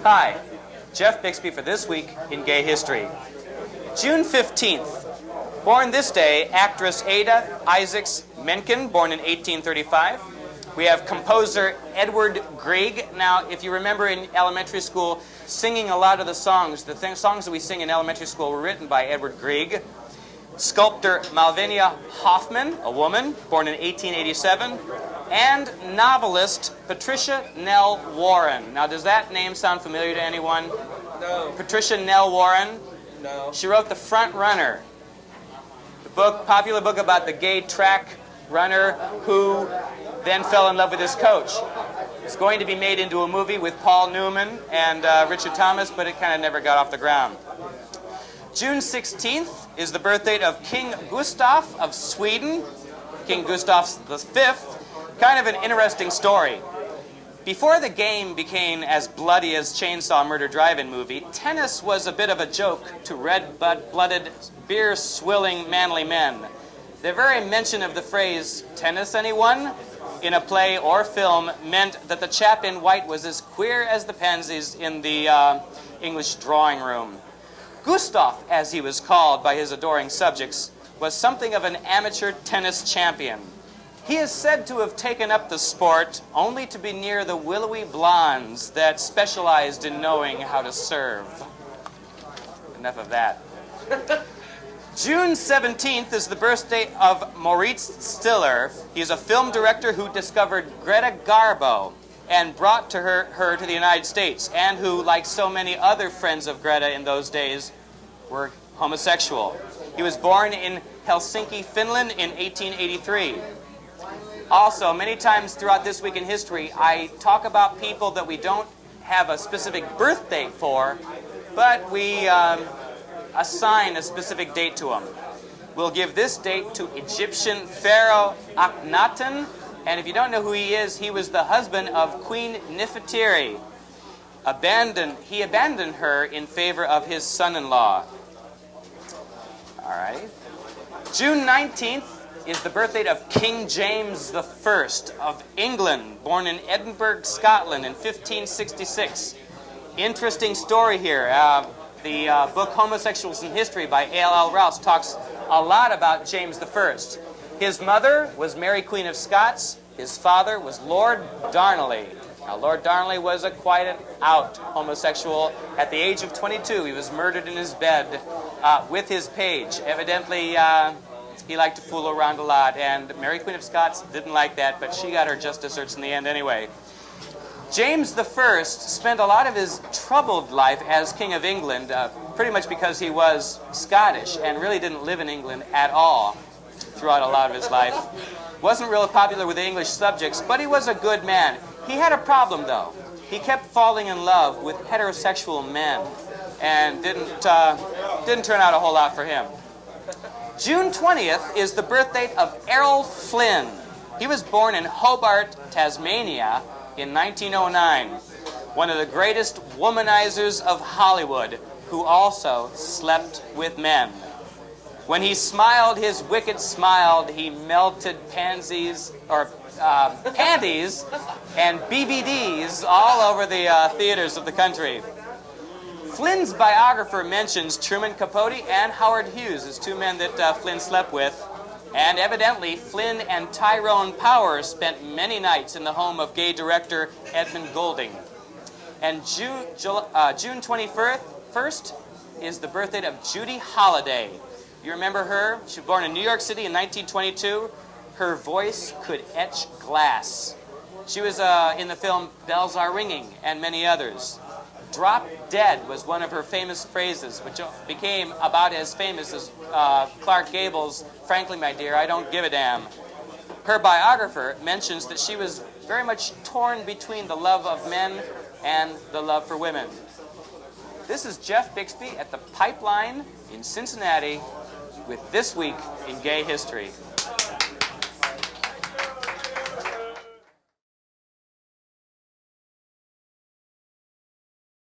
Hi, Jeff Bixby for This Week in Gay History. June 15th. Born this day, actress Ada Isaacs Menken, born in 1835. We have composer Edward Grieg. Now, if you remember in elementary school, singing a lot of the songs that we sing in elementary school were written by Edward Grieg. Sculptor Malvenia Hoffman, a woman, born in 1887. And novelist Patricia Nell Warren. Now, does that name sound familiar to anyone? No. Patricia Nell Warren? No. She wrote The Front Runner, the popular book about the gay track runner who then fell in love with his coach. It's going to be made into a movie with Paul Newman and Richard Thomas, but it kind of never got off the ground. June 16th is the birthday of King Gustav of Sweden, King Gustav V. Kind of an interesting story. Before the game became as bloody as Chainsaw Murder Drive-In movie, tennis was a bit of a joke to red-blooded, beer-swilling manly men. The very mention of the phrase, "tennis anyone?" in a play or film meant that the chap in white was as queer as the pansies in the English drawing room. Gustav, as he was called by his adoring subjects, was something of an amateur tennis champion. He is said to have taken up the sport only to be near the willowy blondes that specialized in knowing how to serve. Enough of that. June 17th is the birthday of Moritz Stiller. He's a film director who discovered Greta Garbo and brought her to the United States, and who, like so many other friends of Greta in those days, were homosexual. He was born in Helsinki, Finland in 1883. Also, many times throughout This Week in History, I talk about people that we don't have a specific birth date for, but we assign a specific date to them. We'll give this date to Egyptian Pharaoh Akhenaten, and if you don't know who he is, he was the husband of Queen Nefertiti. He abandoned her in favor of his son-in-law. All right. June 19th is the birthday of King James I of England, born in Edinburgh, Scotland in 1566. Interesting story here. The book Homosexuals in History by A.L.L. Rouse talks a lot about James I. His mother was Mary Queen of Scots. His father was Lord Darnley. Now, Lord Darnley was a quite-out homosexual. At the age of 22, he was murdered in his bed with his page. Evidently, he liked to fool around a lot, and Mary Queen of Scots didn't like that, but she got her just desserts in the end anyway. James I spent a lot of his troubled life as King of England, pretty much because he was Scottish and really didn't live in England at all throughout a lot of his life. Wasn't really popular with the English subjects, but he was a good man. He had a problem, though. He kept falling in love with heterosexual men, and didn't turn out a whole lot for him. June 20th is the birthday of Errol Flynn. He was born in Hobart, Tasmania in 1909. One of the greatest womanizers of Hollywood, who also slept with men. When he smiled his wicked smile, he melted panties and BVDs all over the theaters of the country. Flynn's biographer mentions Truman Capote and Howard Hughes as two men that Flynn slept with. And evidently, Flynn and Tyrone Power spent many nights in the home of gay director Edmund Goulding. And June 21st is the birthday of Judy Holliday. You remember her? She was born in New York City in 1922. Her voice could etch glass. She was in the film Bells Are Ringing and many others. Drop dead was one of her famous phrases, which became about as famous as Clark Gable's "Frankly, my dear, I don't give a damn." Her biographer mentions that she was very much torn between the love of men and the love for women. This is Jeff Bixby at the Pipeline in Cincinnati with This Week in Gay History.